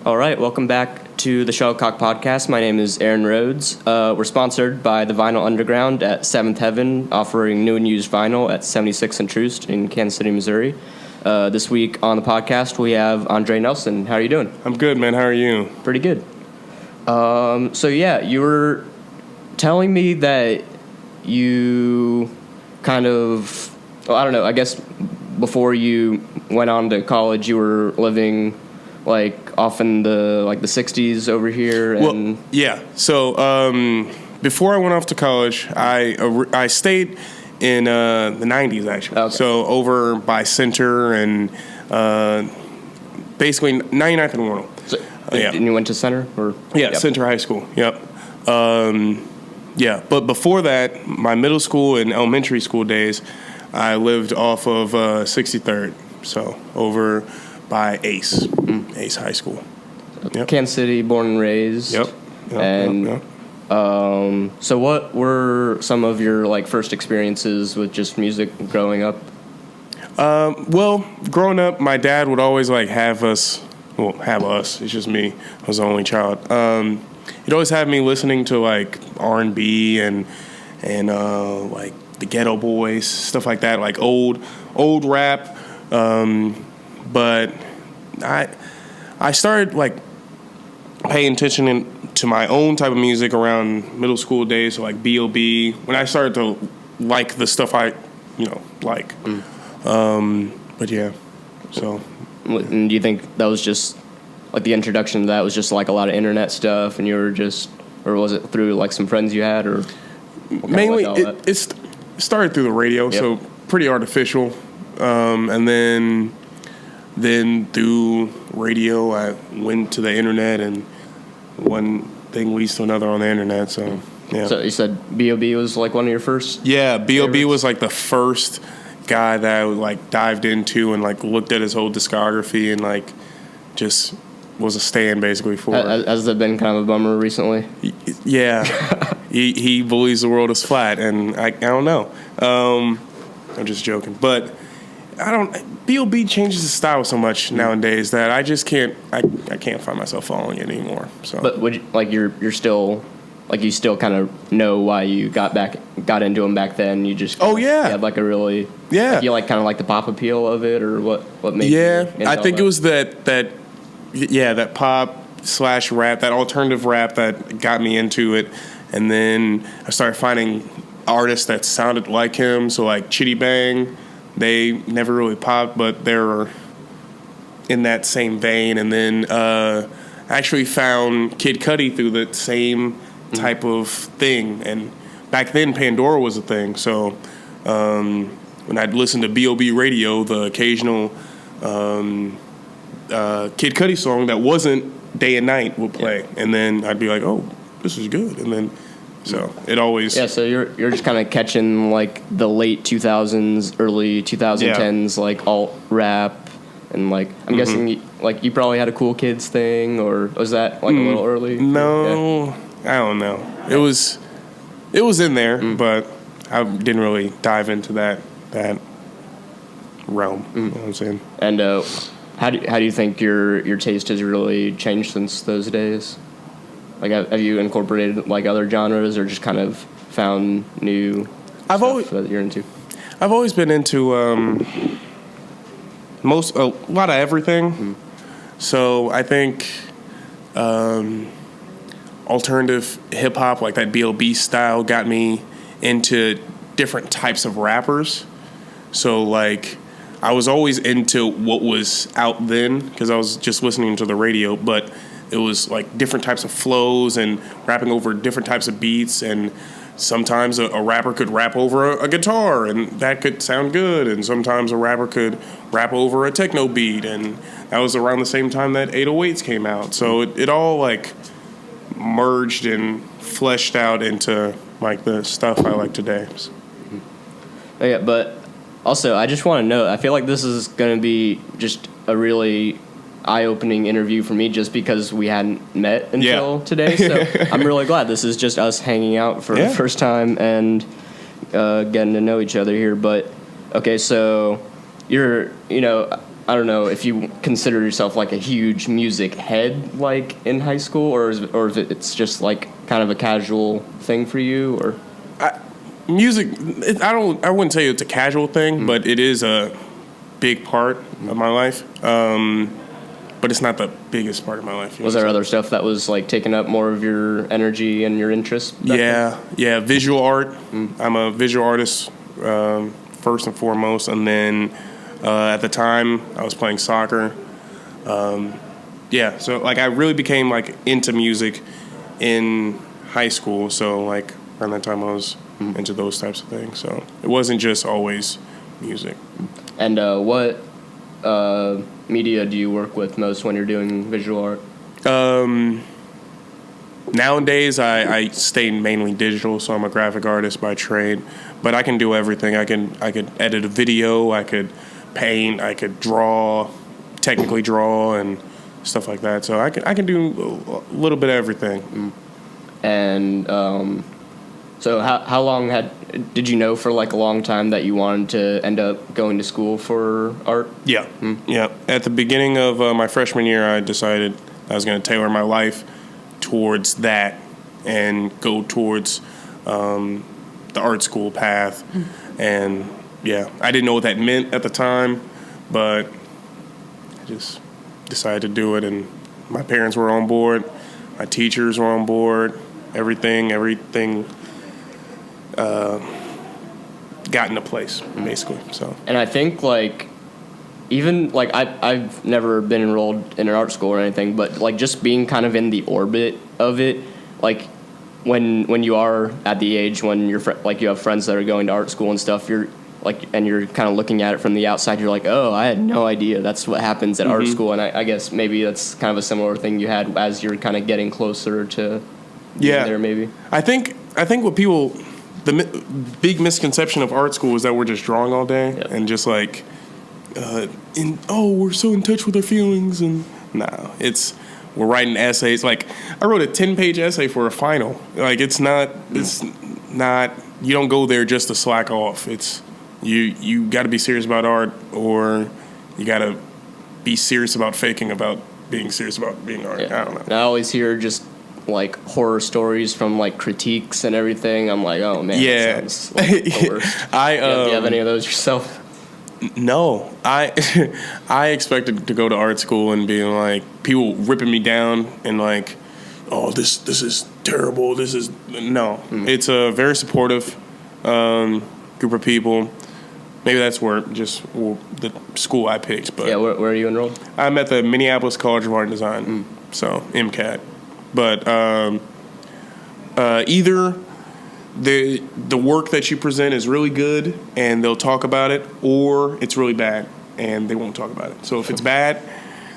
All right, welcome back to the Shuttlecock podcast. My name is Aaron Rhodes. We're sponsored by the Vinyl Underground at 7th Heaven, offering new and used vinyl at 76th and Troost in Kansas City, Missouri. This week on the podcast, we have Andre Nelson. How are you doing? I'm good, man. How are you? Pretty good. You were telling me that you I guess before you went on to college, you were living off in the 60s over here. And well, yeah. So before I went off to college, I stayed in the 90s actually. Okay. So over by Center and basically 99th and Warnell. So, and you went to Center? Yeah, yep. Center High School. Yep. But before that, my middle school and elementary school days, I lived off of 63rd. So over by Ace High School. Yep. Kansas City, born and raised. Yep. So what were some of your first experiences with just music growing up? Well, growing up, my dad would always have us. It's just me. I was the only child. He'd always have me listening to R&B and the Ghetto Boys, stuff like that, old rap. But I started paying attention to my own type of music around middle school days, so B.O.B. When I started to like the stuff I like. But yeah, so. And do you think that was just the introduction to that was just a lot of internet stuff, and you were just, or was it through some friends you had, or mainly it started through the radio, yep. So pretty artificial, and then through radio I went to the internet, and one thing leads to another on the internet. So yeah. So you said B.O.B. was one of your first? Yeah, B.O.B. favorites? was the first guy that I dived into and looked at his whole discography and just was a stand basically for. Has that been kind of a bummer recently? Yeah. he believes the world is flat, and I don't know. I'm just joking, but B.O.B. changes his style so much nowadays that I just can't. I can't find myself following it anymore. So, but would you, you're still you still kind of know why you got into him back then? You just you had a really you kind of the pop appeal of it, or what made you I think it was that pop / rap, that alternative rap that got me into it, and then I started finding artists that sounded like him. So Chitty Bang, they never really popped, but they were in that same vein. And then I actually found Kid Cudi through the same type of thing. And back then, Pandora was a thing. So when I'd listen to B.O.B. radio, the occasional Kid Cudi song that wasn't Day and Night would play. Yeah. And then I'd be like, oh, this is good. And then so it always... Yeah, so you're just kind of catching the late 2000s, early 2010s, alt rap, and I'm guessing you probably had a Cool Kids thing, or was that a little early? No, yeah. I don't know. It was in there, but I didn't really dive into that realm. You know what I'm saying? And how do you think your taste has really changed since those days? Have you incorporated other genres, or just kind of found new stuff that you're into? I've always been into a lot of everything. So I think alternative hip hop, that B.O.B. style, got me into different types of rappers. So I was always into what was out then because I was just listening to the radio, but it was different types of flows and rapping over different types of beats, and sometimes a rapper could rap over a guitar and that could sound good, and sometimes a rapper could rap over a techno beat, and that was around the same time that 808s came out. So it all merged and fleshed out into the stuff I like today. Yeah, but also I just want to note, I feel like this is going to be just a really eye-opening interview for me, just because we hadn't met until today. So I'm really glad this is just us hanging out for the first time and getting to know each other here. But okay, so you're I don't know if you consider yourself like a huge music head like in high school, or if it's just like kind of a casual thing for you, or music. I wouldn't say it's a casual thing, but it is a big part of my life. But it's not the biggest part of my life. Was there other stuff that was like taking up more of your energy and your interest? Yeah, visual art. I'm a visual artist first and foremost, and then at the time I was playing soccer. So like I really became like into music in high school. So like around that time I was into those types of things. So it wasn't just always music. And what media do you work with most when you're doing visual art? Nowadays, I stay mainly digital, so I'm a graphic artist by trade. But I can do everything. I could edit a video. I could paint. I could technically draw, and stuff like that. So I can do a little bit of everything. And so how long did you know for like a long time that you wanted to end up going to school for art? Yeah. Yeah. At the beginning of my freshman year, I decided I was going to tailor my life towards that and go towards the art school path. And I didn't know what that meant at the time, but I just decided to do it. And my parents were on board, my teachers were on board, everything got into place, basically. So, and I think like even like I've never been enrolled in an art school or anything, but like just being kind of in the orbit of it, like when you are at the age when you're like you have friends that are going to art school and stuff, you're like, and you're kind of looking at it from the outside, you're like, oh, I had no idea that's what happens at art school. And I guess maybe that's kind of a similar thing you had as you're kind of getting closer to there. Maybe I think what people, the big misconception of art school is that we're just drawing all day and just like we're so in touch with our feelings, and we're writing essays. Like I wrote a 10-page essay for a final. Like it's not you don't go there just to slack off. It's you got to be serious about art, or you got to be serious about faking about being serious about being art. I don't know. And I always hear just like horror stories from like critiques and everything. I'm like, oh man, that sounds like the worst. Do you have any of those yourself? No, I expected to go to art school and being like people ripping me down and like, oh, this is terrible. This is no. It's a very supportive group of people. Maybe that's where the school I picked. But where are you enrolled? I'm at the Minneapolis College of Art and Design, so MCAT. But either the work that you present is really good and they'll talk about it, or it's really bad and they won't talk about it. So if it's bad,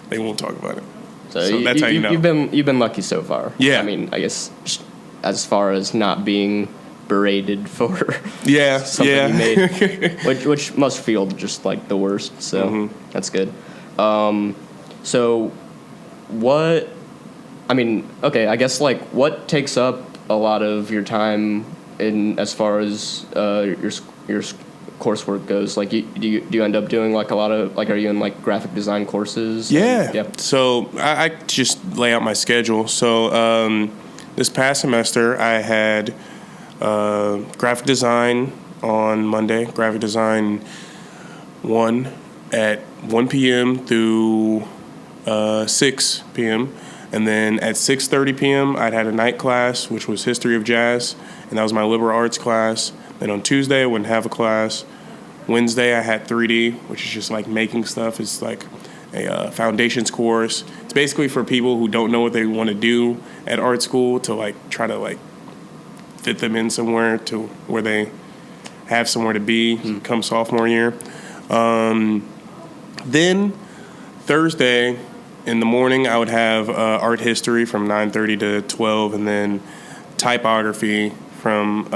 they won't talk about it. So that's how you know. You've been lucky so far. Yeah. I mean, I guess just as far as not being berated for something you made, which must feel just like the worst. So that's good. So what? I mean, okay. I guess like what takes up a lot of your time in as far as your coursework goes? Like, do you end up doing like a lot of like? Are you in like graphic design courses? Yeah. So I just lay out my schedule. So this past semester I had graphic design on Monday. Graphic design 1 at 1 p.m. through 6 p.m. And then at 6:30 p.m. I had a night class, which was history of jazz, and that was my liberal arts class. Then on Tuesday I wouldn't have a class. Wednesday I had 3D, which is just like making stuff. It's like a foundations course. It's basically for people who don't know what they want to do at art school to like try to like fit them in somewhere to where they have somewhere to be come sophomore year. Then Thursday in the morning I would have art history from 9:30 to 12, and then typography from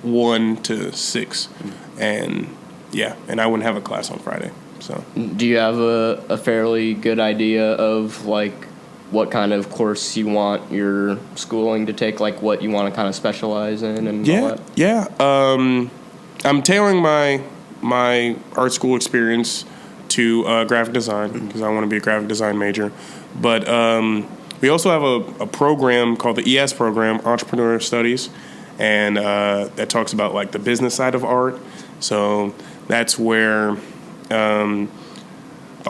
1 to 6. And I wouldn't have a class on Friday. So do you have a fairly good idea of like what kind of course you want your schooling to take, like what you want to kind of specialize in and all that? Yeah. I'm tailoring my art school experience to graphic design because I want to be a graphic design major. But we also have a program called the ES program, Entrepreneur Studies, and that talks about like the business side of art. So that's where the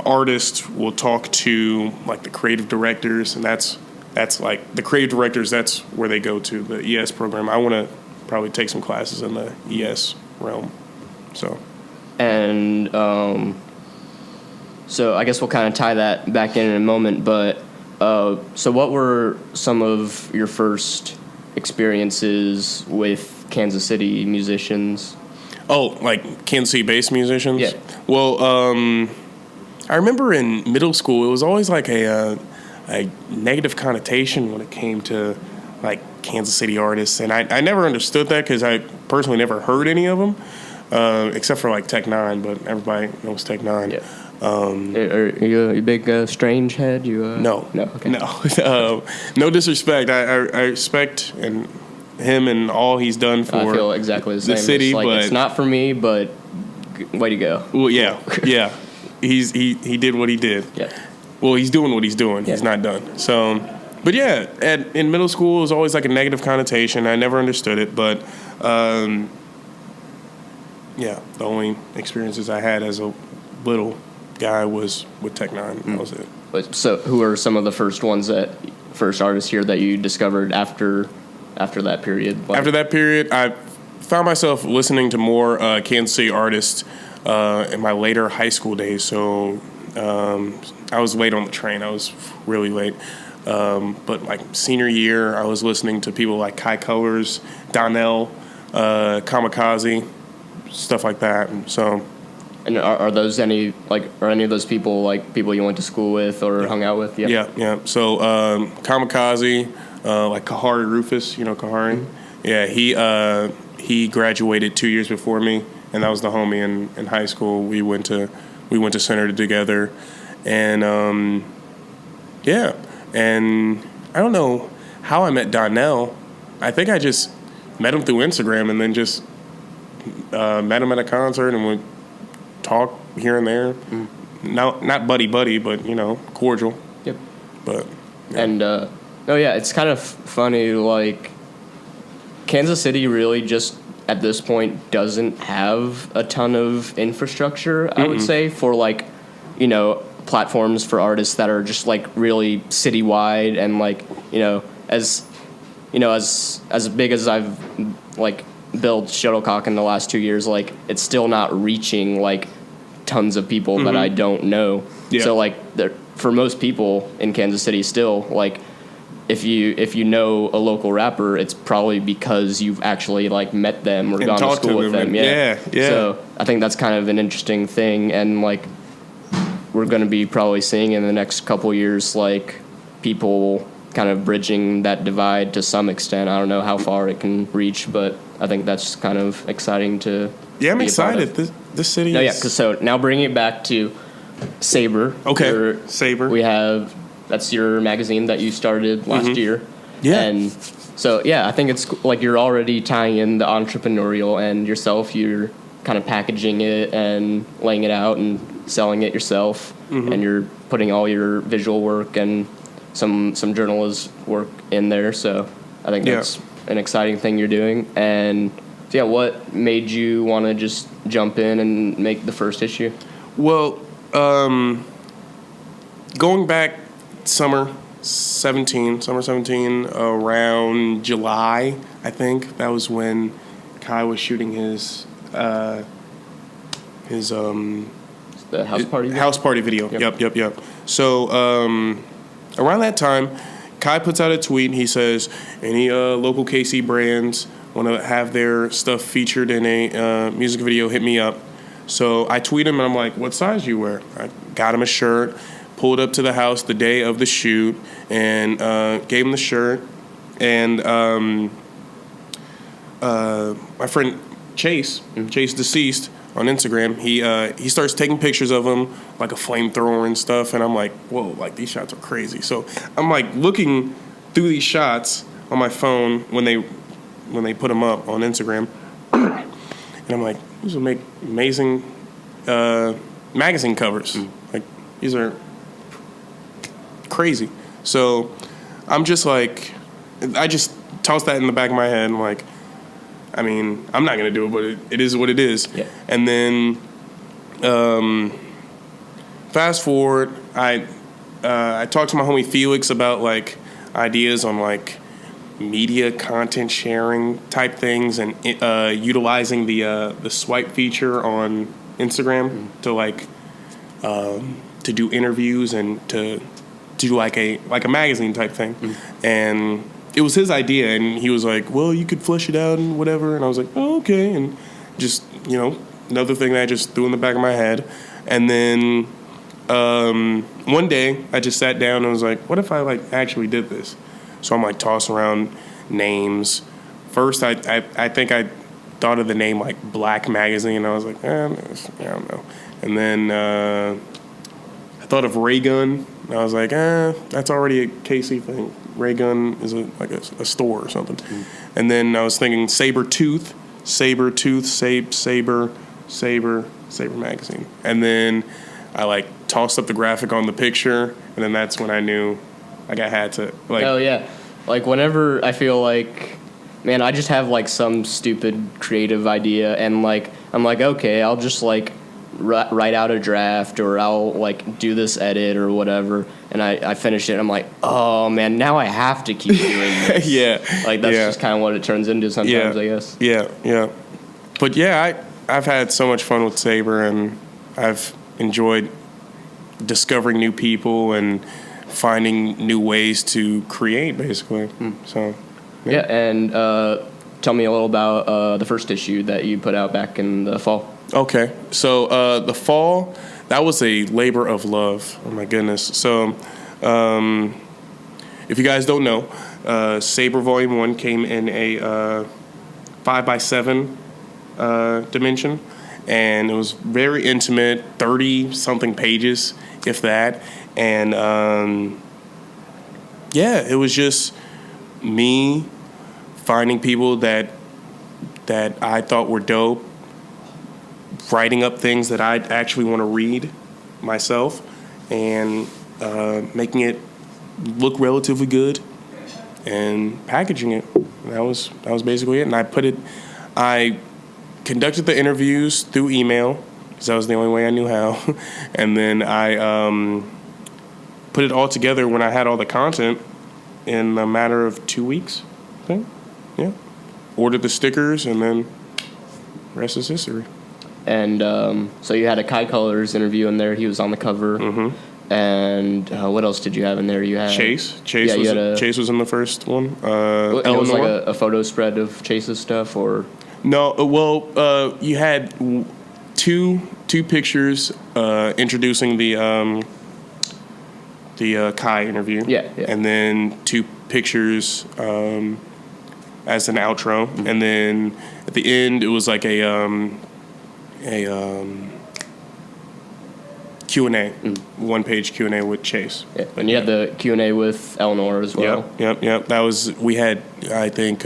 artist will talk to like the creative directors, and that's like the creative directors. That's where they go to the ES program. I want to probably take some classes in the ES realm. So. And so I guess we'll kind of tie that back in a moment. But so what were some of your first experiences with Kansas City musicians? Oh, like Kansas City-based musicians? Yeah. Well, I remember in middle school, it was always like a negative connotation when it came to like Kansas City artists, and I never understood that because I personally never heard any of them. Except for like Tech Nine, but everybody knows Tech Nine. Yeah. Are you a big Strange head? No. Okay. No. No disrespect. I respect him and all he's done for. I feel exactly the same. City, it's like, but it's not for me, but way to go. Well, yeah. He did what he did. Yeah. Well, he's doing what he's doing. Yeah. He's not done. So, but yeah, in middle school, it was always like a negative connotation. I never understood it, but. Yeah, the only experiences I had as a little guy was with Tech Nine. That was it. So, who are some of the first artists here that you discovered after that period? After that period, I found myself listening to more Kansas City artists in my later high school days. So I was late on the train. I was really late. But like senior year, I was listening to people like Kai Colors, Donnell, Kamikaze, stuff like that. And are those any of those people like people you went to school with or hung out with? Yeah. So Kamikaze, like Kahari Rufus, you know Kahari? Mm-hmm. Yeah, he graduated 2 years before me, and that was the homie in high school. We went to Center together, and and I don't know how I met Donnell. I think I just met him through Instagram, and then just met him at a concert and would talk here and there. Not buddy, but cordial. Yep. But yeah. And it's kind of funny. Like Kansas City really just at this point doesn't have a ton of infrastructure. I would say for like platforms for artists that are just like really citywide and like as big as I've like built Shuttlecock in the last 2 years, like it's still not reaching like tons of people that I don't know. Yeah. So like for most people in Kansas City still, like if you know a local rapper, it's probably because you've actually like met them or gone to school with them. Yeah. So I think that's kind of an interesting thing, and like we're going to be probably seeing in the next couple years like people kind of bridging that divide to some extent. I don't know how far it can reach, but I think that's kind of exciting to. Yeah, I'm excited. This city. No, so now bringing it back to Saber. Okay, Saber. We have that's your magazine that you started last year. Yeah, and so I think it's like you're already tying in the entrepreneurial and yourself. You're kind of packaging it and laying it out and selling it yourself, and you're putting all your visual work and some journalist work in there. So I think that's an exciting thing you're doing. And so what made you want to just jump in and make the first issue? Well, going back summer 17, around July, I think that was when Kai was shooting his the house party video? House party video. Yep. So around that time, Kai puts out a tweet and he says, any local KC brands want to have their stuff featured in a music video, hit me up. So I tweet him and I'm like, what size do you wear? I got him a shirt, pulled up to the house the day of the shoot, and gave him the shirt. And my friend Chase Deceased on Instagram, he starts taking pictures of him, like a flamethrower and stuff, and I'm like, whoa, like these shots are crazy. So I'm like looking through these shots on my phone when they put them up on Instagram, and I'm like, these will make amazing magazine covers. Like, these are crazy. So I'm just like, I just tossed that in the back of my head. And like, I mean, I'm not gonna do it, but it is what it is. Yeah. And then, fast forward, I talked to my homie Felix about like ideas on like media content sharing type things and utilizing the swipe feature on Instagram to like to do interviews and to do like a magazine type thing. And it was his idea, and he was like, well, you could flesh it out and whatever. And I was like, oh, okay. And just, another thing that I just threw in the back of my head. And then one day I just sat down and was like, what if I like actually did this? So I'm like tossing around names. First, I think I thought of the name like Black Magazine. I was like, I don't know. And then I thought of Ray Gun. I was like, that's already a KC thing. Ray Gun is a store or something. And then I was thinking Saber Tooth, Saber Magazine. And then I like tossed up the graphic on the picture, and then that's when I knew like I had to like. Oh yeah, like whenever I feel like, man, I just have like some stupid creative idea, and like I'm like, okay, I'll just like write out a draft, or I'll like do this edit or whatever, and I finish it and I'm like, oh man, now I have to keep doing this. Yeah, like that's just kind of what it turns into sometimes, I guess. Yeah. But yeah, I've had so much fun with Saber, and I've enjoyed discovering new people and finding new ways to create, basically. So yeah, and tell me a little about the first issue that you put out back in the fall. Okay, so the fall, that was a labor of love. Oh my goodness. So if you guys don't know, Saber Volume 1 came in a 5x7 dimension, and it was very intimate, 30-something pages, if that. And it was just me finding people that I thought were dope, writing up things that I'd actually want to read myself, and making it look relatively good and packaging it. And that was basically it. And I conducted the interviews through email, because that was the only way I knew how. And then I put it all together when I had all the content in a matter of 2 weeks, I think. Yeah. Ordered the stickers, and then the rest is history. And so you had a Kai Colors interview in there. He was on the cover. Mm-hmm. And what else did you have in there? You had Chase. Chase was in the first one. It was like a photo spread of Chase's stuff, or no? Well, you had two pictures introducing the Kai interview. Yeah. And then 2 pictures as an outro, and then at the end it was like a Q&A, 1-page Q&A with Chase. Yeah. And you had the Q&A with Eleanor as well. Yep. We had, I think,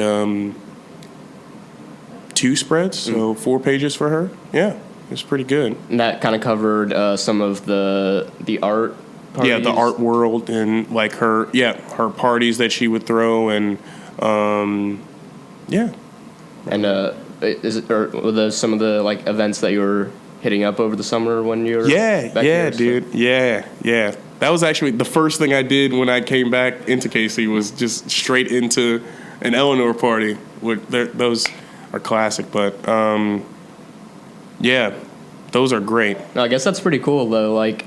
2 spreads, so 4 pages for her. Yeah, it was pretty good. And that kind of covered some of the art parties? Yeah, the art world, and like her parties that she would throw, and yeah. And were those some of the like events that you were hitting up over the summer when you were back here, dude. So? Yeah. That was actually the first thing I did when I came back into KC, was just straight into an Eleanor party. Those are classic, but yeah, those are great. No, I guess that's pretty cool though. Like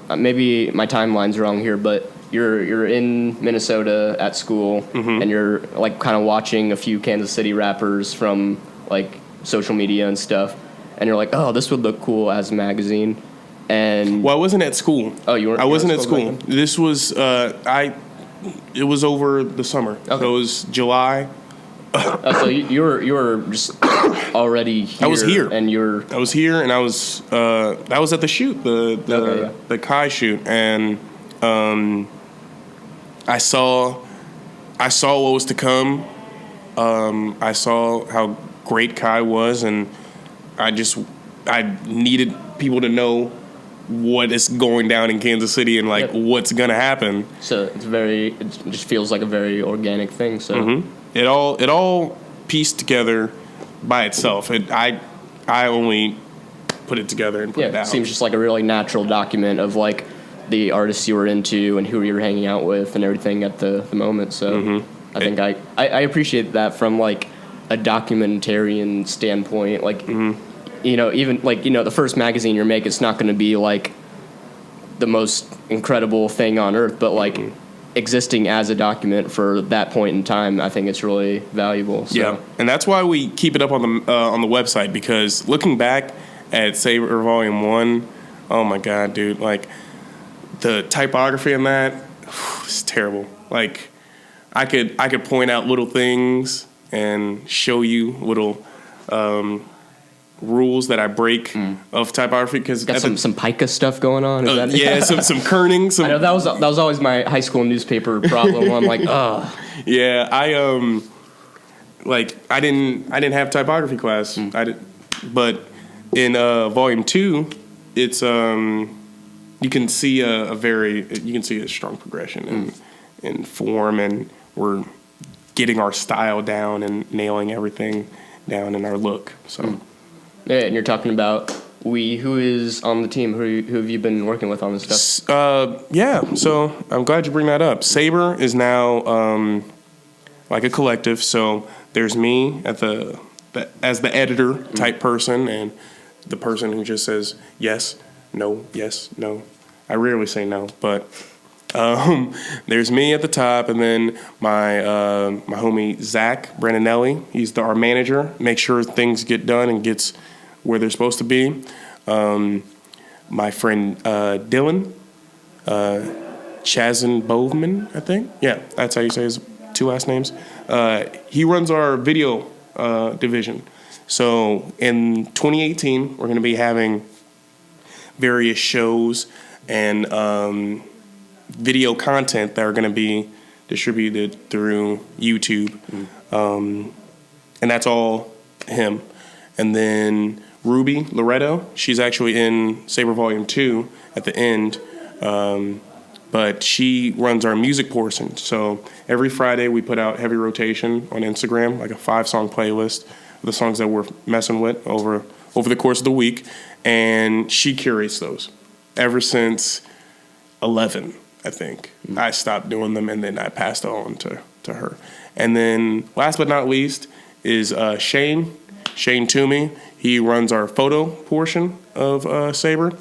maybe my timeline's wrong here, but you're in Minnesota at school, and you're like kind of watching a few Kansas City rappers from like social media and stuff, and you're like, oh, this would look cool as a magazine. And well, I wasn't at school. Oh, you weren't? I wasn't at school. This was it was over the summer. Okay. So it was July. So you were just already here. I was here, and I was here, and I was that was at the shoot, the Kai shoot, and I saw what was to come. I saw how great Kai was, and I just I needed people to know what is going down in Kansas City and what's gonna happen. So it just feels like a very organic thing. So it all pieced together by itself. I only put it together and put it out. It seems just like a really natural document of like the artists you were into and who you were hanging out with and everything at the moment. So I think I appreciate that from like a documentarian standpoint. Like, even like, the first magazine you make, it's not going to be like the most incredible thing on earth, but like existing as a document for that point in time, I think it's really valuable. So. Yeah, and that's why we keep it up on the website, because looking back at Saber Volume 1, oh my God, dude, like the typography in that, it's terrible. Like I could point out little things and show you little rules that I break of typography, because got some pica stuff going on. Is that some kerning. I know that was always my high school newspaper problem. I'm like, yeah, I didn't have typography class. But in Volume 2, it's you can see a strong progression in form, and we're getting our style down and nailing everything down in our look. So. Yeah, and you're talking about who is on the team? Who have you been working with on this stuff? Yeah, so I'm glad you bring that up. Saber is now like a collective. So there's me as the editor type person, and the person who just says yes, no. I rarely say no, but there's me at the top, and then my homie Zach Brandonelli. He's our manager. Make sure things get done and gets where they're supposed to be. My friend Dylan, Chazin Bovman, I think. Yeah, that's how you say his two last names. He runs our video division. So in 2018, we're going to be having various shows and video content that are going to be distributed through YouTube. And that's all him. And then Ruby Loretto, she's actually in Saber Volume 2 at the end, but she runs our music portion. So every Friday we put out Heavy Rotation on Instagram, like a 5-song playlist of the songs that we're messing with over the course of the week, and she curates those. Ever since 11, I think, I stopped doing them, and then I passed it on to her. And then last but not least is Shane Toomey. He runs our photo portion of Saber,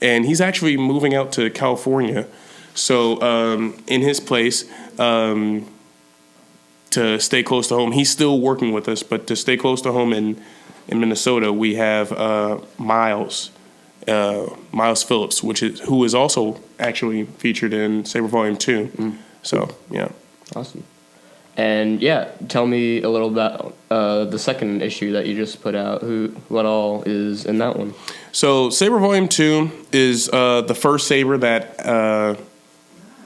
and he's actually moving out to California. So in his place, to stay close to home, he's still working with us, but to stay close to home in Minnesota, we have Miles Phillips, who is also actually featured in Saber Volume 2. So, yeah. Awesome. And yeah, tell me a little about the second issue that you just put out. What all is in that one? So Saber Volume 2 is the first Saber that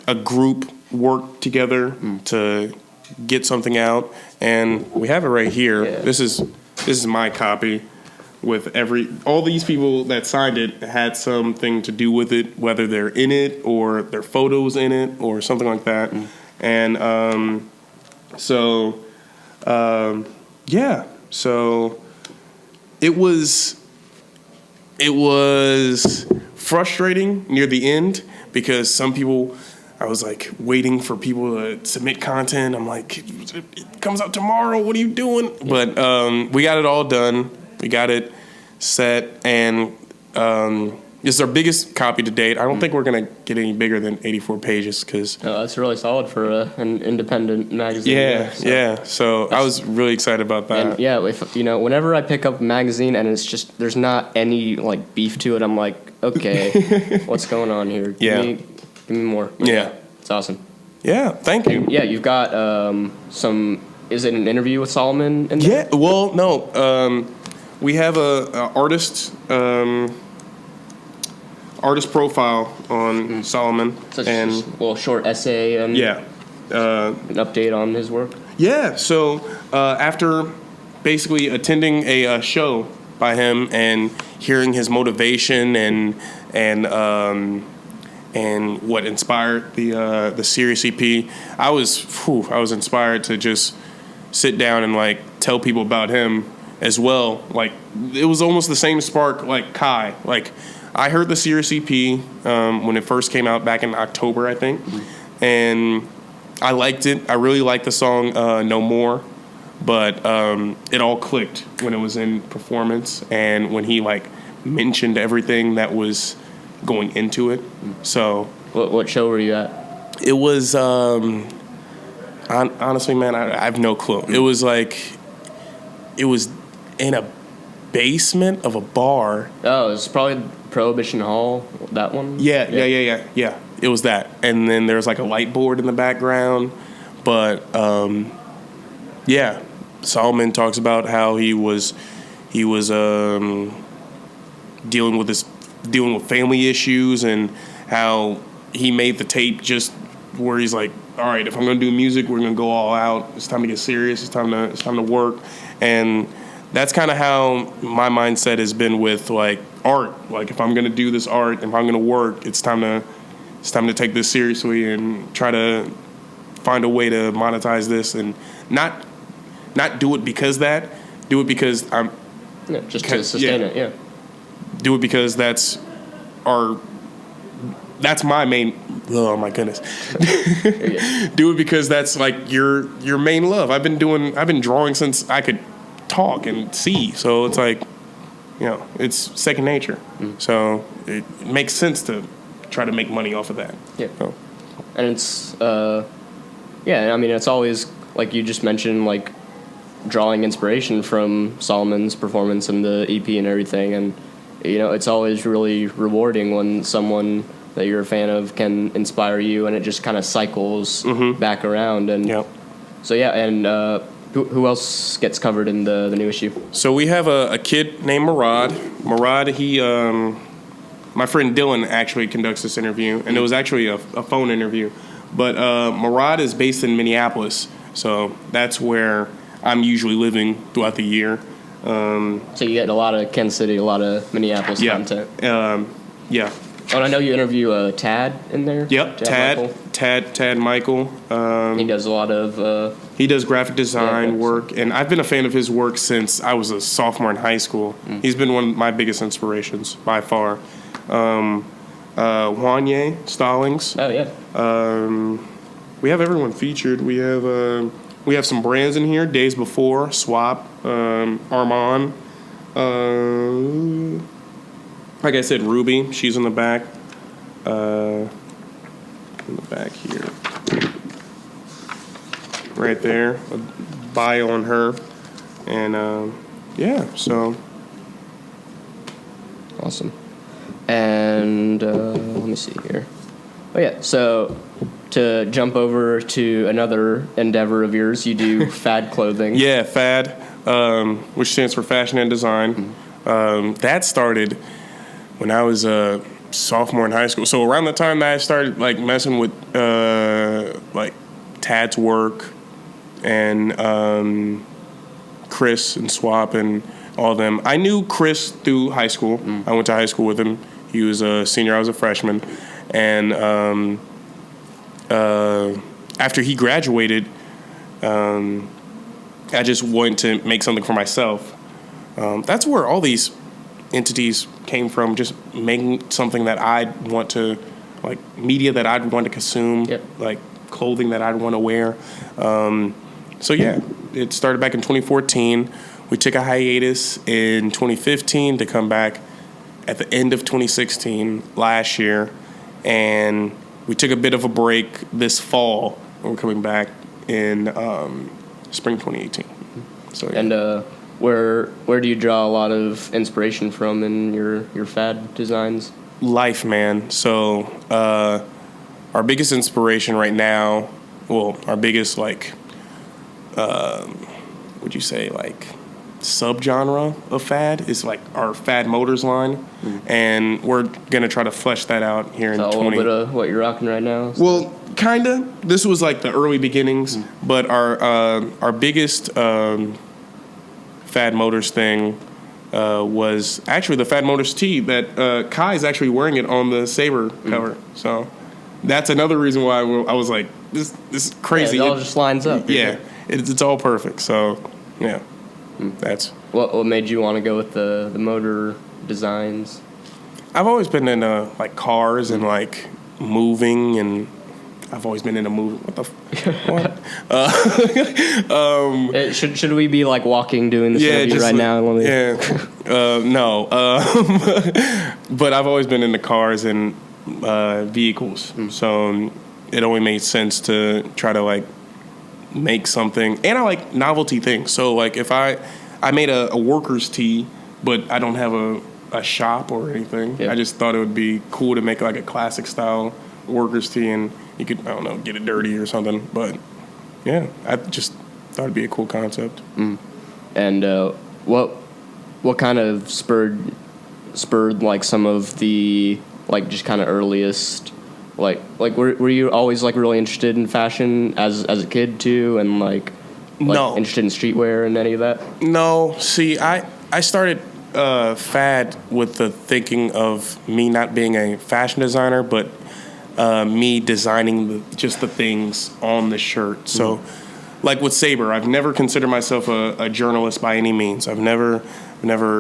a group worked together to get something out, and we have it right here. Yeah. This is my copy. With all these people that signed it had something to do with it, whether they're in it or their photos in it or something like that. And so it was frustrating near the end, because some people, I was like waiting for people to submit content. I'm like, it comes out tomorrow. What are you doing? But we got it all done. We got it set, and this is our biggest copy to date. I don't think we're going to get any bigger than 84 pages. That's really solid for an independent magazine. Yeah. So I was really excited about that. And yeah, if whenever I pick up a magazine and it's just there's not any like beef to it, I'm like, okay, what's going on here? Give me more. Yeah, it's awesome. Yeah, thank you. And yeah, you've got some. Is it an interview with Solomon in there? Yeah. Well, no. We have a artist profile on Solomon, Such and a little short essay and an update on his work. Yeah. So after basically attending a show by him, and hearing his motivation and what inspired the Sirius EP, I was inspired to just sit down and like tell people about him as well. Like it was almost the same spark like Kai. Like I heard the Sirius EP when it first came out back in October, I think, and I liked it. I really liked the song No More, but it all clicked when it was in performance and when he like mentioned everything that was going into it. So what show were you at? it was honestly, man, I have no clue. It was in a basement of a bar. Oh, it was probably Prohibition Hall, that one? Yeah. It was that. And then there was like a light board in the background. But yeah, Solomon talks about how he was dealing with family issues and how he made the tape just where he's like, all right, if I'm gonna do music, we're gonna go all out. It's time to get serious. It's time to work. And that's kind of how my mindset has been with like art. Like if I'm gonna do this art, if I'm gonna work, it's time to take this seriously and try to find a way to monetize this and not do it because do it because I'm just to sustain it. Yeah, do it because that's my main. Oh my goodness. Do it because that's like your main love. I've been drawing since I could talk and see. So it's like, it's second nature. So it makes sense to try to make money off of that. Yeah. So. And it's I mean it's always like you just mentioned, like drawing inspiration from Solomon's performance and the EP and everything, and it's always really rewarding when someone that you're a fan of can inspire you, and it just kind of cycles back around. And so and who else gets covered in the new issue? So we have a kid named Murad. Murad, he my friend Dylan actually conducts this interview, and it was actually a phone interview. But Murad is based in Minneapolis, so that's where I'm usually living throughout the year. So you get a lot of Kansas City, a lot of Minneapolis content. Yeah. Oh, and I know you interview Tad in there. Yep, Tad Michael. He does a lot of. He does graphic design work, and I've been a fan of his work since I was a sophomore in high school. He's been one of my biggest inspirations by far. Wanye Stallings. Oh yeah. We have everyone featured. We have some brands in here. Days Before, Swap, Armand. Like I said, Ruby. She's in the back. In the back here. Right there. A bio on her. And so. Awesome. And let me see here. Oh yeah, so to jump over to another endeavor of yours, you do Fad clothing. Yeah, Fad, which stands for Fashion and Design. That started when I was a sophomore in high school. So around the time that I started like messing with like Tad's work and Chris and Swap and all of them. I knew Chris through high school. I went to high school with him. He was a senior, I was a freshman. And after he graduated, I just wanted to make something for myself. That's where all these entities came from, just making something that I'd want to, like media that I'd want to consume, like clothing that I'd want to wear. So yeah, it started back in 2014. We took a hiatus in 2015 to come back at the end of 2016 last year, and we took a bit of a break this fall. We're coming back in spring 2018. So yeah. And where do you draw a lot of inspiration from in your Fad designs? Life, man. So our biggest inspiration right now, well, our biggest like, would you say like subgenre of Fad is like our Fad Motors line, and we're gonna try to flesh that out here in 20. A little bit of what you're rocking right now. So. Well, kinda. This was like the early beginnings, but our biggest Fad Motors thing was actually the Fat Motors tee that Kai is actually wearing it on the Saber cover. So that's another reason why I was like, this is crazy. Yeah, it all just lines up. Yeah, it's all perfect. So yeah, that's what made you want to go with the motor designs. I've always been into like cars and like moving, and I've always been into moving. What the what? Should we be like walking doing this interview right now? No. But I've always been into cars and vehicles, so it only made sense to try to like make something, and I like novelty things. So like if I made a worker's tee, but I don't have a shop or anything. I just thought it would be cool to make like a classic style worker's tee, and you could, I don't know, get it dirty or something. But yeah, I just thought it'd be a cool concept. And what kind of spurred like some of the like just kind of earliest like were you always like really interested in fashion as a kid too, and like no, interested in streetwear and any of that? No, see, I started fad with the thinking of me not being a fashion designer, but me designing just the things on the shirt. So like with Saber, I've never considered myself a journalist by any means. I've never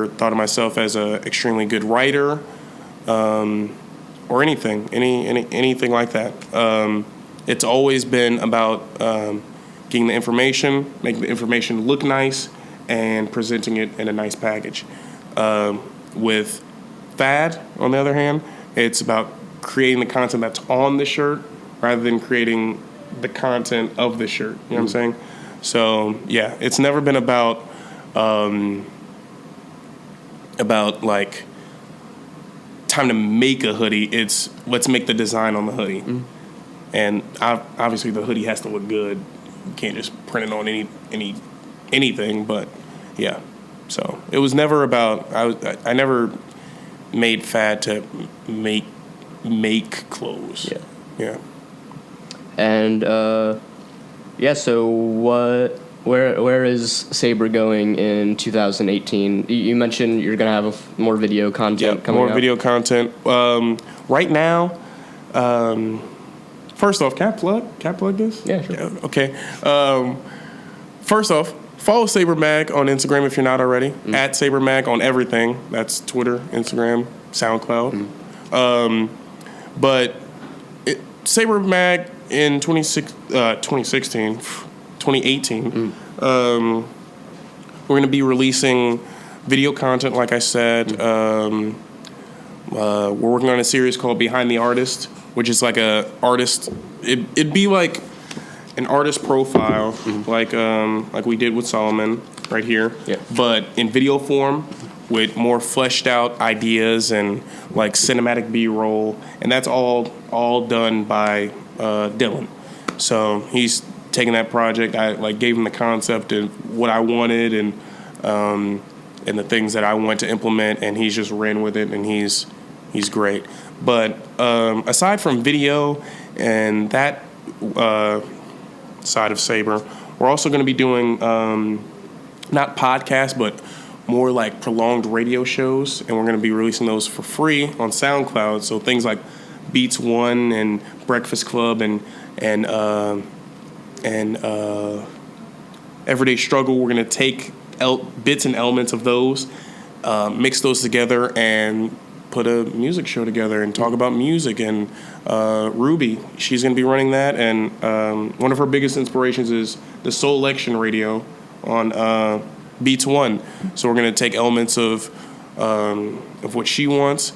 thought of myself as a extremely good writer or anything like that. It's always been about getting the information, making the information look nice, and presenting it in a nice package. With fad, on the other hand, it's about creating the content that's on the shirt rather than creating the content of the shirt. You know what I'm saying? So yeah, it's never been about like time to make a hoodie. It's let's make the design on the hoodie, and obviously the hoodie has to look good. You can't just print it on anything. But yeah, so it was never about I never made fad to make clothes. Yeah. And so where is Saber going in 2018? You mentioned you're gonna have more video content coming out. More video content. Right now, first off, can I plug this? Yeah, sure. Okay. First off, follow Saber Mag on Instagram if you're not already. At Saber Mag on everything. That's Twitter, Instagram, SoundCloud. But Saber Mag in 2018, we're going to be releasing video content, like I said. We're working on a series called Behind the Artist, which is like a artist. It'd be like an artist profile, like we did with Solomon right here, but in video form with more fleshed out ideas and like cinematic B-roll, and that's all done by Dylan. So he's taking that project. I like gave him the concept and what I wanted and the things that I want to implement, and he's just ran with it, and he's great. But aside from video and that side of Saber, we're also going to be doing not podcasts, but more like prolonged radio shows, and we're going to be releasing those for free on SoundCloud. So things like Beats One and Breakfast Club and Everyday Struggle, we're going to take bits and elements of those, mix those together, and put a music show together and talk about music. And Ruby, she's going to be running that, and one of her biggest inspirations is the Soul Election Radio on Beats One. So we're going to take elements of what she wants,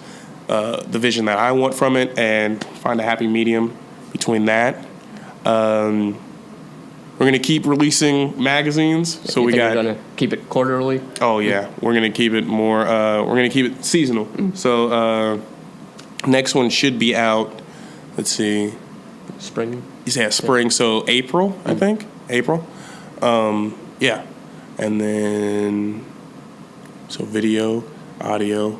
the vision that I want from it, and find a happy medium between that. We're going to keep releasing magazines. So we're going to keep it quarterly? Oh, yeah. We're going to keep it more, we're going to keep it seasonal. So next one should be out, let's see. Spring? Yeah, spring. So April, I think. April. Yeah. And then, so video, audio.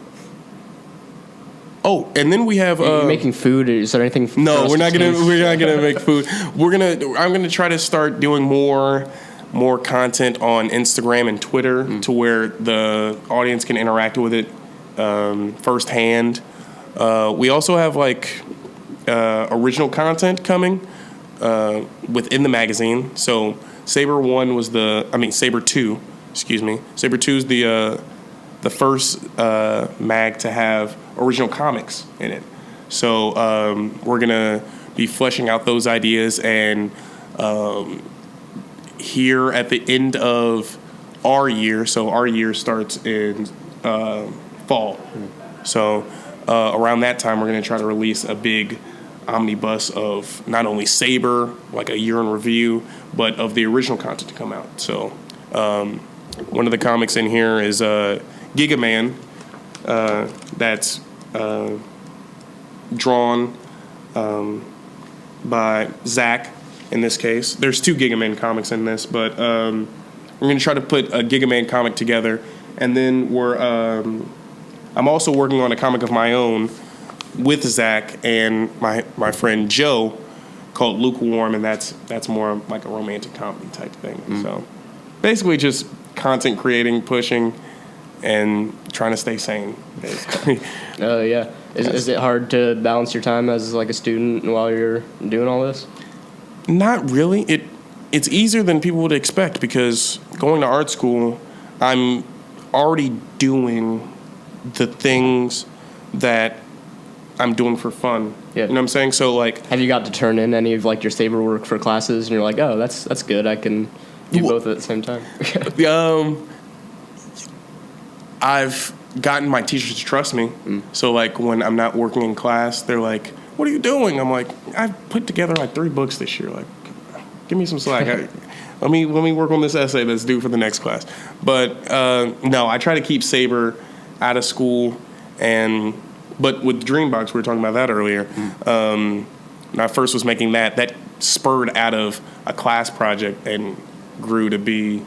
Oh, and then we have. You're making food. Is there anything? No, we're not gonna make food. I'm gonna try to start doing more more content on Instagram and Twitter to where the audience can interact with it firsthand. We also have like original content coming within the magazine. So Saber 2, excuse me. Saber 2 is the first mag to have original comics in it. So we're gonna be fleshing out those ideas, and here at the end of our year, so our year starts in fall. So around that time, we're gonna try to release a big omnibus of not only Saber, like a year in review, but of the original content to come out. So one of the comics in here is Giga Man, that's drawn by Zach in this case. There's 2 Giga Man comics in this, but we're going to try to put a Giga Man comic together. And then I'm also working on a comic of my own with Zach and my friend Joe called Lukewarm, and that's more like a romantic comedy type thing. So basically just content creating, pushing, and trying to stay sane, basically. Oh, yeah. Is it hard to balance your time as like a student while you're doing all this? Not really. It's easier than people would expect, because going to art school, I'm already doing the things that I'm doing for fun. Yeah. You know what I'm saying? So like, have you got to turn in any of like your Saber work for classes, and you're like, oh, that's good. I can do both at the same time. I've gotten my teachers to trust me. So like when I'm not working in class, they're like, what are you doing? I'm like, I've put together like 3 books this year. Like, give me some slack. Let me work on this essay that's due for the next class. But no, I try to keep Saber out of school. But with Dreambox, we were talking about that earlier. When I first was making that spurred out of a class project and grew to be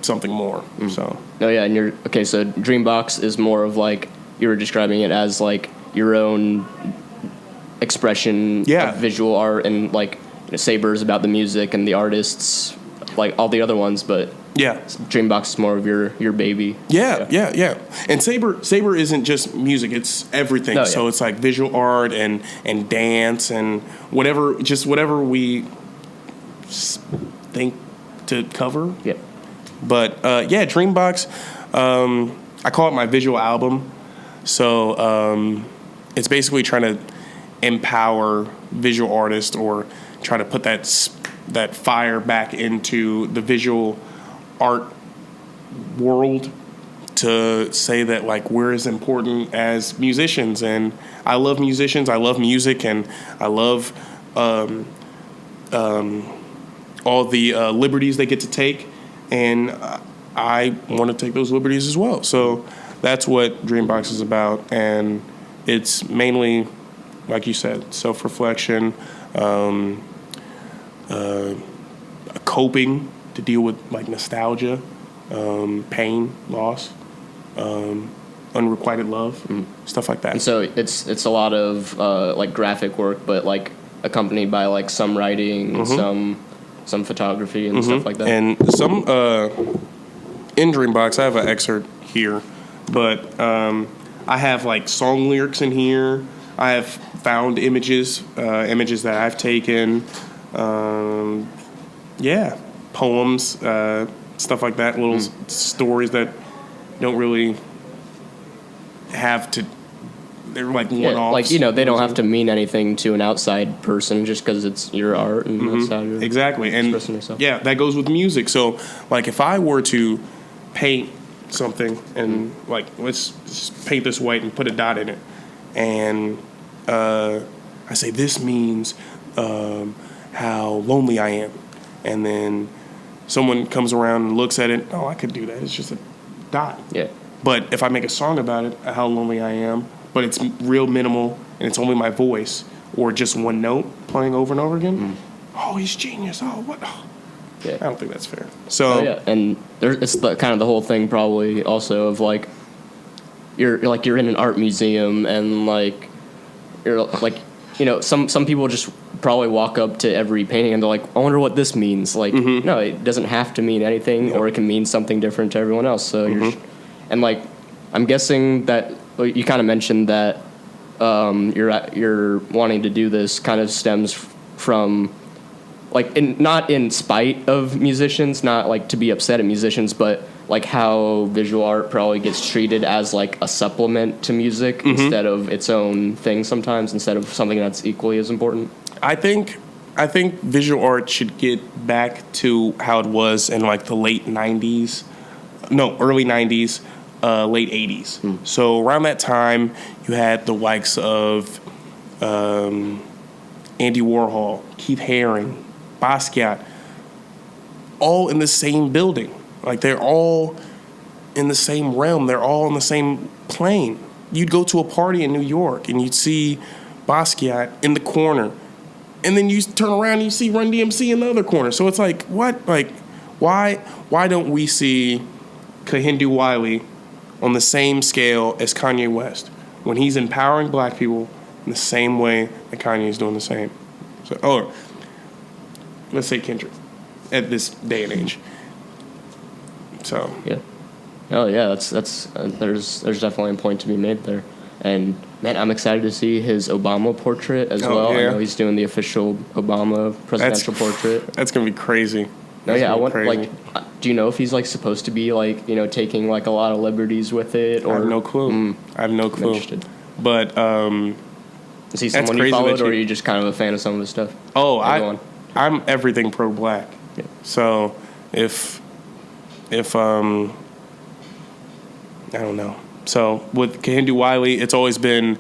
something more. So. Oh yeah, and so Dreambox is more of like, you were describing it as like your own expression of visual art, and like Saber is about the music and the artists, like all the other ones, but Dreambox is more of your baby. Yeah. And Saber isn't just music; it's everything. Oh, yeah. So it's like visual art and dance and whatever we think to cover. Yeah. But Dreambox, I call it my visual album. So it's basically trying to empower visual artists, or try to put that fire back into the visual art world, to say that like we're as important as musicians. And I love musicians, I love music, and I love all the liberties they get to take, and I want to take those liberties as well. So that's what Dreambox is about, and it's mainly, like you said, self-reflection, coping to deal with like nostalgia, pain, loss, unrequited love, stuff like that. And so it's a lot of like graphic work, but like accompanied by like some writing, some photography and stuff like that. And some in Dreambox, I have an excerpt here, but I have like song lyrics in here. I have found images that I've taken, poems, stuff like that, little stories that don't really have to. They're like one-offs. Like, they don't have to mean anything to an outside person just because it's your art and that's how you're expressing yourself. Yeah, that goes with music. So, like, if I were to paint something and, like, let's just paint this white and put a dot in it, and I say, this means how lonely I am. And then someone comes around and looks at it, oh, I could do that. It's just a dot. Yeah. But if I make a song about it, how lonely I am, but it's real minimal and it's only my voice or just one note playing over and over again, oh, he's genius. Oh, what? Oh. Yeah. I don't think that's fair. So and it's kind of the whole thing probably also of like you're in an art museum, and like you're like some people just probably walk up to every painting and they're like, I wonder what this means. Like, no, it doesn't have to mean anything, or it can mean something different to everyone else. So I'm guessing that you kind of mentioned that you're wanting to do this kind of stems from like not in spite of musicians, not like to be upset at musicians, but like how visual art probably gets treated as like a supplement to music instead of its own thing sometimes, instead of something that's equally as important. I think visual art should get back to how it was in like the early 90s, late 80s. So around that time, you had the likes of Andy Warhol, Keith Haring, Basquiat, all in the same building. Like, they're all in the same realm. They're all in the same plane. You'd go to a party in New York, and you'd see Basquiat in the corner. And then you turn around and you see Run DMC in the other corner. So it's like, what? Like, why don't we see Kehinde Wiley on the same scale as Kanye West when he's empowering black people in the same way that Kanye is doing the same? So, or let's say Kendrick at this day and age. So yeah, oh yeah, that's there's definitely a point to be made there, and man, I'm excited to see his Obama portrait as well. Yeah. I know he's doing the official Obama presidential portrait. That's gonna be crazy. No, yeah, I want like. Do you know if he's like supposed to be like taking like a lot of liberties with it? Or I have no clue. I have no clue. I'm interested. But is he someone you followed, or are you just kind of a fan of some of his stuff? Oh, I'm everything pro-black. Yeah. So if I don't know. So with Kehinde Wiley, it's always been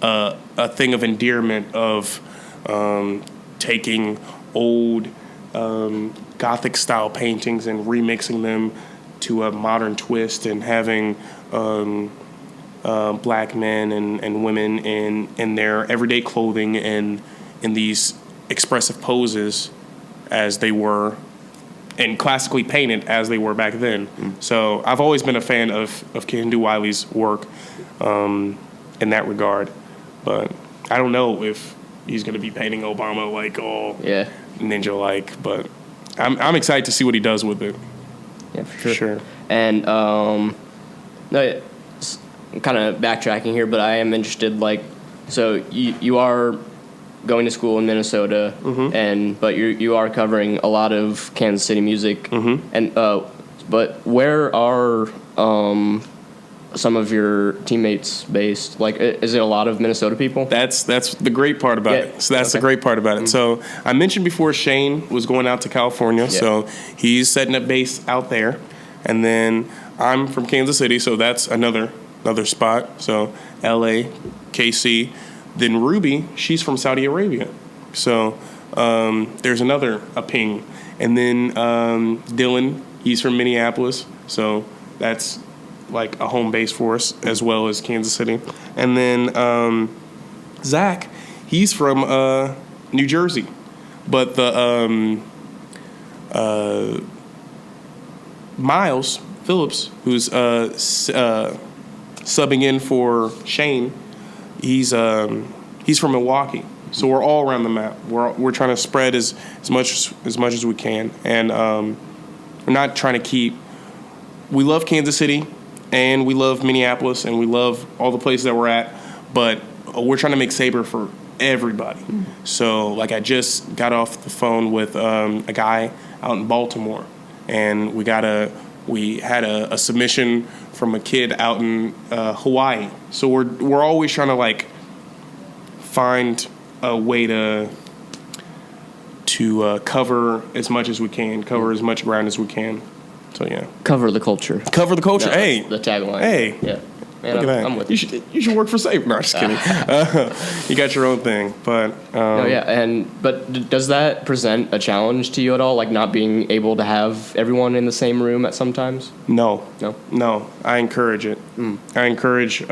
a thing of endearment of taking old Gothic style paintings and remixing them to a modern twist, and having black men and women in their everyday clothing and in these expressive poses as they were, and classically painted as they were back then. So I've always been a fan of Kehinde Wiley's work in that regard. But I don't know if he's going to be painting Obama like all ninja-like. But I'm excited to see what he does with it. Yeah, for sure. And I'm kind of backtracking here, but I am interested. Like, so you are going to school in Minnesota, but you are covering a lot of Kansas City music, and but where are some of your teammates based? Like, is it a lot of Minnesota people? That's the great part about it. So that's the great part about it. So I mentioned before Shane was going out to California, so he's setting up base out there, and then I'm from Kansas City, so that's another spot. So LA, KC. Then Ruby, she's from Saudi Arabia. So there's another ping. And then Dylan, he's from Minneapolis. So that's like a home base for us, as well as Kansas City. And then Zach, he's from New Jersey. But the Miles Phillips, who's subbing in for Shane, he's from Milwaukee. So we're all around the map. We're trying to spread as much as we can, and we're not trying to keep. We love Kansas City, and we love Minneapolis, and we love all the places that we're at, but we're trying to make Saber for everybody. So, like, I just got off the phone with a guy out in Baltimore, and we had a submission from a kid out in Hawaii. So we're always trying to like find a way to cover as much as we can, cover as much ground as we can. So yeah, cover the culture. Cover the culture. Hey, the tagline. Hey, yeah. Man, look at that. I'm with you should work for Saber. No, just kidding. You got your own thing, but but does that present a challenge to you at all? Like not being able to have everyone in the same room at some times? No. I encourage it. I encourage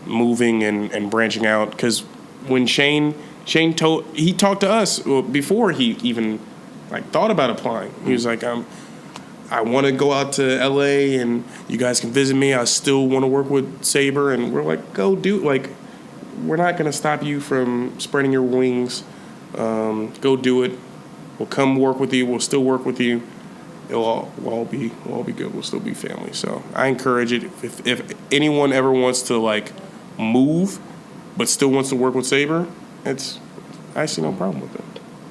moving and branching out, because when Shane talked to us before he even like thought about applying. He was like, I want to go out to LA and you guys can visit me. I still want to work with Saber. And we're like, go do, like, we're not going to stop you from spreading your wings. Go do it. We'll come work with you. We'll still work with you. We'll all be good. We'll still be family. So I encourage it. If anyone ever wants to like move, but still wants to work with Saber, I see no problem with it.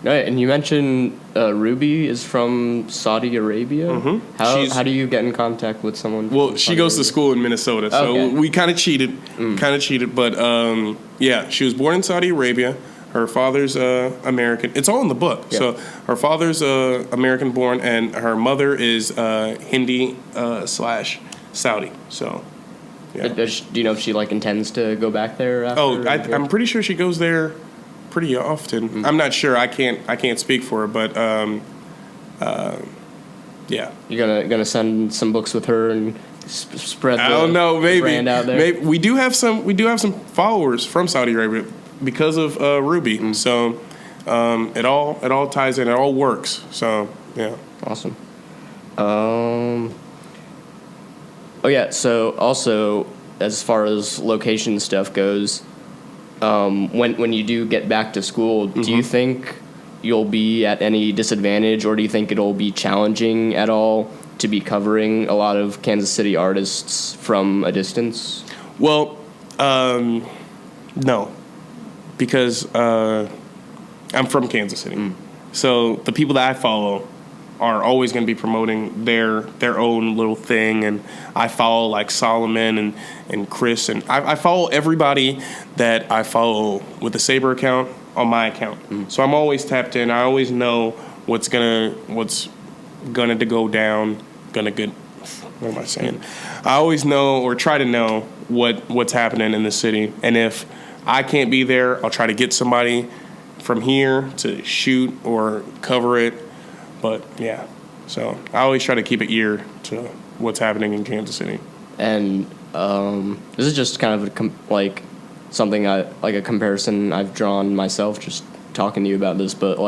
Right, and you mentioned Ruby is from Saudi Arabia. Mm-hmm. How do you get in contact with someone? Well, she goes to school in Minnesota, so we kind of cheated. But yeah, she was born in Saudi Arabia. Her father's American. It's all in the book. Yeah. So her father's American born, and her mother is Hindi / Saudi. So, yeah. Do you know if she like intends to go back there? After I'm pretty sure she goes there pretty often. Mm-hmm. I'm not sure. I can't speak for her, but yeah. You're gonna send some books with her and spread the brand out there. Maybe we do have some followers from Saudi Arabia because of Ruby. Mm. So it all ties in. It all works. So yeah. Awesome. Oh yeah. So also, as far as location stuff goes, when you do get back to school, mm-hmm. do you think you'll be at any disadvantage, or do you think it'll be challenging at all to be covering a lot of Kansas City artists from a distance? Well, no, because I'm from Kansas City. Mm. So the people that I follow are always going to be promoting their own little thing, and I follow like Solomon and Chris, and I follow everybody that I follow with the Saber account on my account. Mm. So I'm always tapped in. I always know what's gonna to go down. What am I saying? I always know, or try to know, what's happening in the city, and if I can't be there, I'll try to get somebody from here to shoot or cover it. But yeah, so I always try to keep an ear to what's happening in Kansas City. And this is just kind of something a comparison I've drawn myself just talking to you about this. But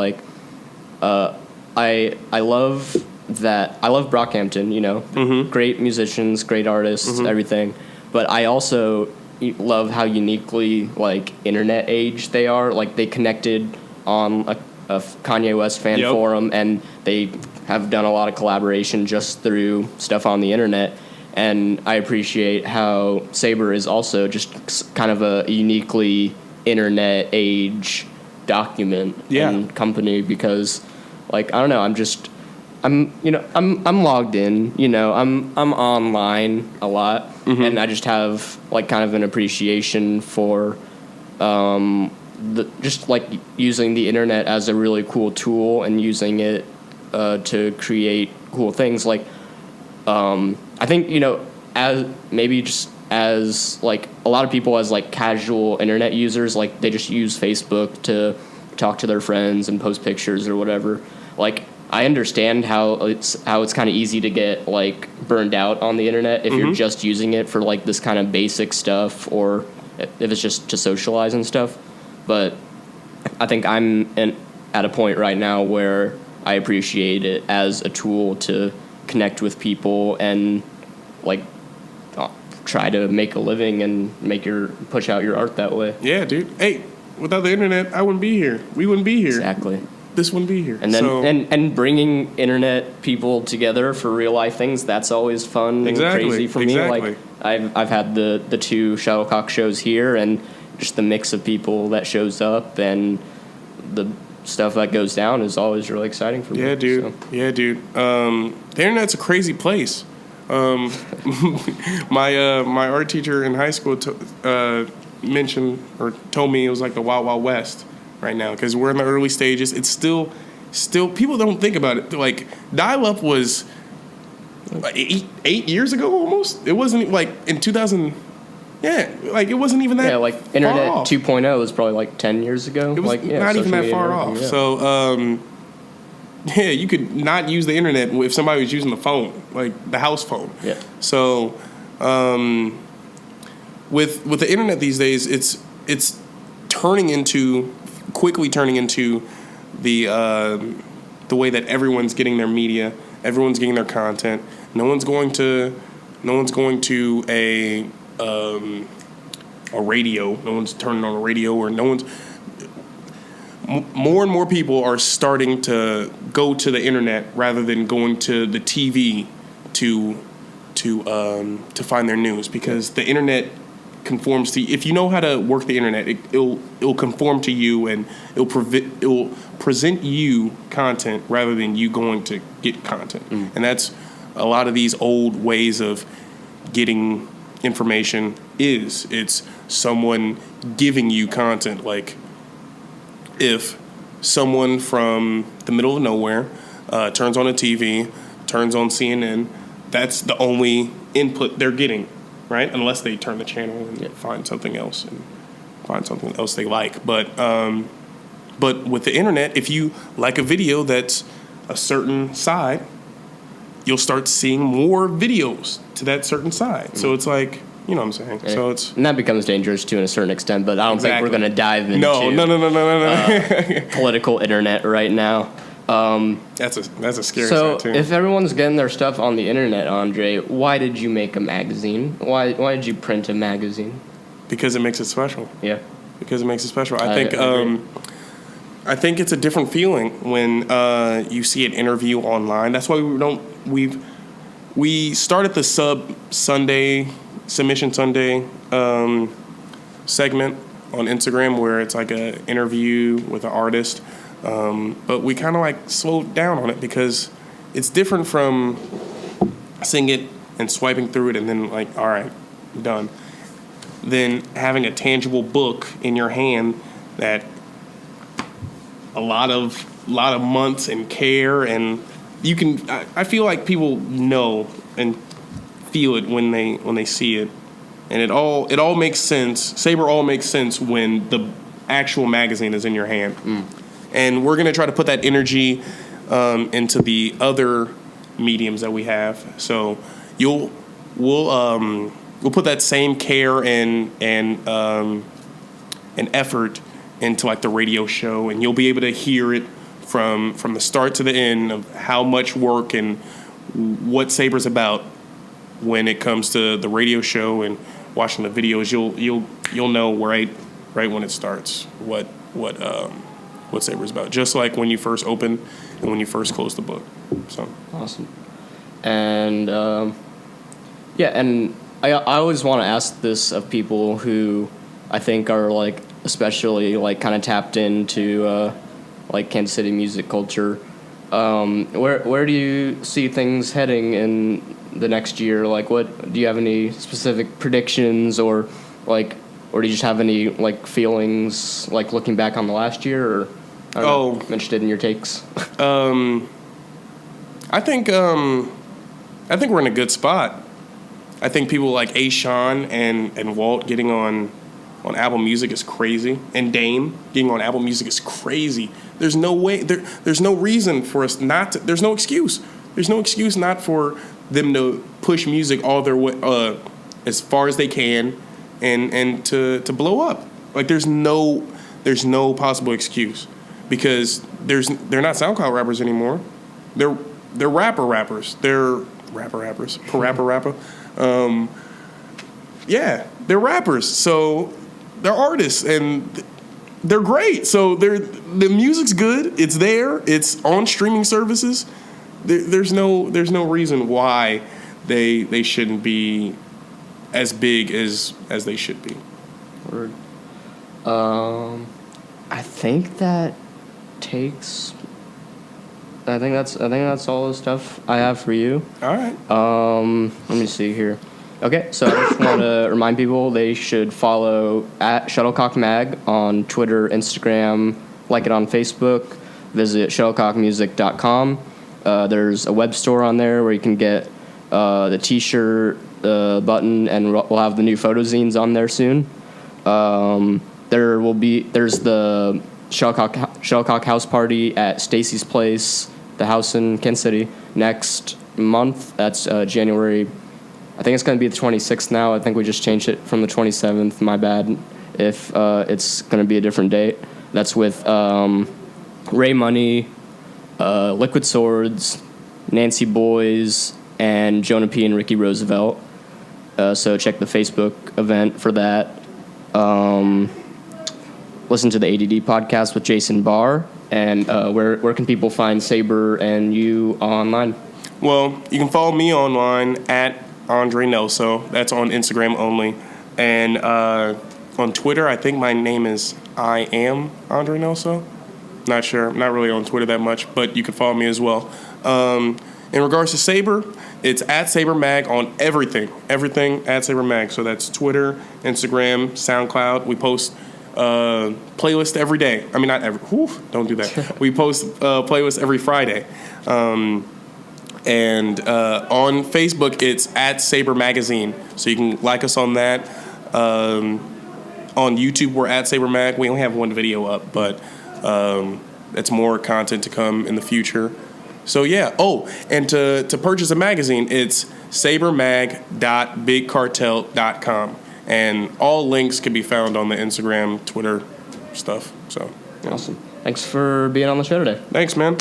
I love that. I love Brockhampton. Mm-hmm. Great musicians, great artists, mm-hmm. everything. But I also love how uniquely internet age they are. They connected on a Kanye West fan yep. forum, and they have done a lot of collaboration just through stuff on the internet. And I appreciate how Saber is also just kind of a uniquely internet age document and company, because I don't know, I'm logged in, I'm online a lot, mm-hmm. and I just have kind of an appreciation for using the internet as a really cool tool and using it to create cool things. I think, as maybe just as a lot of people as casual internet users, they just use Facebook to talk to their friends and post pictures or whatever. I understand how it's kind of easy to get burned out on the internet if mm-hmm. you're just using it for this kind of basic stuff, or if it's just to socialize and stuff. But I think I'm at a point right now where I appreciate it as a tool to connect with people and try to make a living and push out your art that way. Yeah, dude. Hey, without the internet, I wouldn't be here. We wouldn't be here. Exactly. This wouldn't be here. And then and bringing internet people together for real life things, that's always fun and crazy for me. I've had the 2 Shuttlecock shows here, and just the mix of people that shows up and the stuff that goes down is always really exciting for me. Yeah, dude. So. Yeah, dude. The internet's a crazy place. My art teacher in high school mentioned or told me it was like the Wild Wild West right now, because we're in the early stages. It's still people don't think about it. Dial-up was 8 years ago almost. It wasn't in 2000. Yeah, it wasn't even that. Yeah, Internet 2.0 was probably 10 years ago. It was not even that far off. Yeah. So, yeah, you could not use the internet if somebody was using the phone, the house phone. Yeah. So, with the internet these days, it's quickly turning into the way that everyone's getting their media, everyone's getting their content. No one's going to a a radio. No one's turning on a radio, or no one's. More and more people are starting to go to the internet rather than going to the TV to find their news, because the internet conforms to. If you know how to work the internet, it'll conform to you, and it'll present you content rather than you going to get content. And that's a lot of these old ways of getting information. It's someone giving you content. Like, if someone from the middle of nowhere turns on a TV, turns on CNN, that's the only input they're getting, right? Unless they turn the channel and find something else they like. But with the internet, if you like a video that's a certain side, you'll start seeing more videos to that certain side. So it's like, you know what I'm saying? Yeah. So it's, and that becomes dangerous to a certain extent, but I don't think we're going to dive into no. political internet right now. That's a scary so side too. If everyone's getting their stuff on the internet, Andre, why did you make a magazine? Why did you print a magazine? Because it makes it special. Yeah. Because it makes it special. I think it's a different feeling when you see an interview online. That's why we started the Submission Sunday segment on Instagram, where it's like an interview with an artist. But we kind of like slowed down on it because it's different from seeing it and swiping through it and then like, all right, done. Then having a tangible book in your hand that a lot of months and care, and you can. I feel like people know and feel it when they see it, and it all makes sense. Saber all makes sense when the actual magazine is in your hand. And we're gonna try to put that energy into the other mediums that we have. So we'll put that same care and effort into like the radio show, and you'll be able to hear it from the start to the end of how much work and what Saber's about when it comes to the radio show and watching the videos. You'll know right when it starts what Saber's about, just like when you first open and when you first close the book. So awesome. And and I always want to ask this of people who I think are like especially like kind of tapped into like Kansas City music culture. Where do you see things heading in the next year? Like, what do you have any specific predictions, or do you just have any like feelings like looking back on the last year? Or I'm interested in your takes. I think we're in a good spot. I think people like Sean and Walt getting on Apple Music is crazy, and Dame getting on Apple Music is crazy. There's no way. There's no reason for us not to. There's no excuse. There's no excuse not for them to push music all their way as far as they can, and to blow up. Like there's no possible excuse, because they're not SoundCloud rappers anymore. They're rappers. They're rappers. Yeah, they're rappers. So they're artists, and they're great. So the music's good. It's there. It's on streaming services. There's no reason why they shouldn't be as big as they should be. Word. I think that takes. I think that's all the stuff I have for you. All right. Let me see here. Okay, so I just want to remind people they should follow at Shuttlecock Mag on Twitter, Instagram, like it on Facebook, visit shuttlecockmusic.com. There's a web store on there where you can get the t-shirt, button, and we'll have the new photo zines on there soon. There's the Shuttlecock house party at Stacy's Place, the house in Kansas City, next month. That's January. I think it's going to be the 26th now. I think we just changed it from the 27th. My bad if it's going to be a different date. That's with Ray Money, Liquid Swords, Nancy Boys, and Jonah P. and Ricky Roosevelt. So check the Facebook event for that. Listen to the A.D.D. podcast with Jason Barr. And where can people find Saber and you online? Well, you can follow me online at Andre Nelso. That's on Instagram only. And on Twitter, I think my name is I am Andre Nelso. Not sure. I'm not really on Twitter that much, but you can follow me as well. In regards to Saber, it's at Saber Mag on everything. Everything at Saber Mag. So that's Twitter, Instagram, SoundCloud. We post playlist every day. I mean, not every. Whew, don't do that. We post playlists every Friday. And on Facebook, it's at Saber Magazine. So you can like us on that. On YouTube, we're at Saber Mag. We only have one video up, but that's more content to come in the future. So yeah. Oh, and to purchase a magazine, it's sabermag.bigcartel.com. And all links can be found on the Instagram, Twitter stuff. So awesome. Thanks for being on the show today. Thanks, man.